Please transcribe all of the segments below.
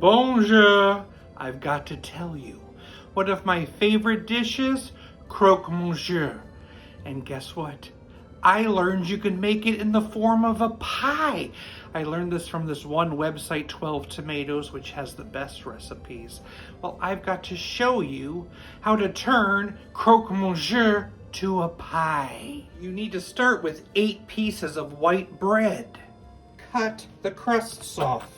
Bonjour! I've got to tell you, one of my favorite dishes, Croque Monsieur. And guess what? I learned you can make it in the form of a pie. I learned this from this one website, 12 Tomatoes, which has the best recipes. Well, I've got to show you how to turn Croque Monsieur to a pie. You need to start with 8 pieces of white bread. Cut the crusts off.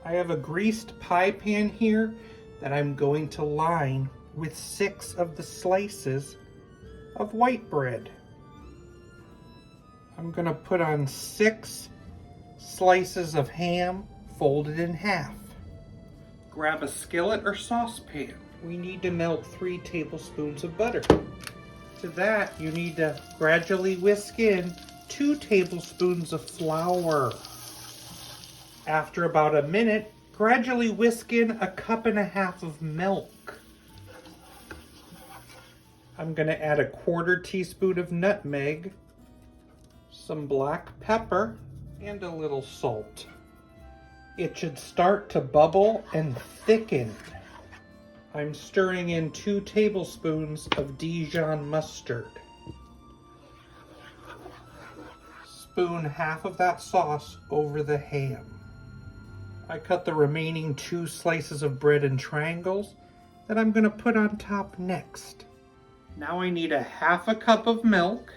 I have a greased pie pan here that I'm going to line with 6 of the slices of white bread. I'm going to put on 6 slices of ham folded in half. Grab a skillet or saucepan. We need to melt 3 tablespoons of butter. To that, you need to gradually whisk in 2 tablespoons of flour. After about a minute, gradually whisk in a 1.5 cups of milk. I'm going to add a 1/4 teaspoon of nutmeg, some black pepper, and a little salt. It should start to bubble and thicken. I'm stirring in 2 tablespoons of Dijon mustard. Spoon half of that sauce over the ham. I cut the remaining 2 slices of bread in triangles that I'm going to put on top next. Now I need a 1/2 cup of milk.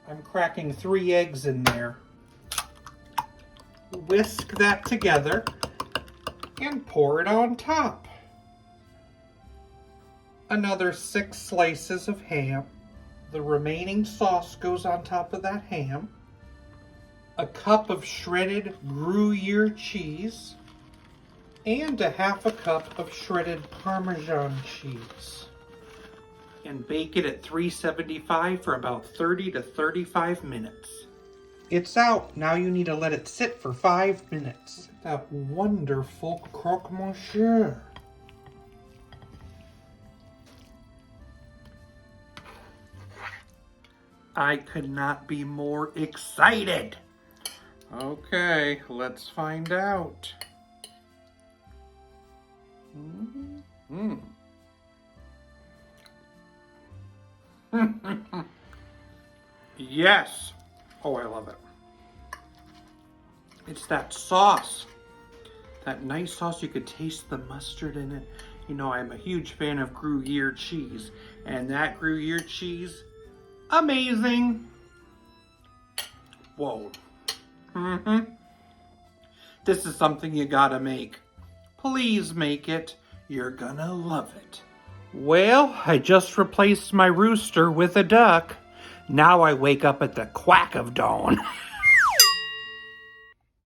I'm cracking 3 eggs in there. Whisk that together and pour it on top. Another 6 slices of ham. The remaining sauce goes on top of that ham. A cup of shredded Gruyere cheese, and a 1/2 cup of shredded Parmesan cheese. And bake it at 375 for about 30 to 35 minutes. It's out. Now you need to let it sit for 5 minutes. That wonderful Croque Monsieur. I could not be more excited. Okay, let's find out. Yes. Oh, I love it. It's that sauce. That nice sauce. You could taste the mustard in it. You know, I'm a huge fan of Gruyere cheese. And that Gruyere cheese, amazing. Whoa. This is something you gotta make. Please make it. You're gonna love it. Well, I just replaced my rooster with a duck. Now I wake up at the quack of dawn.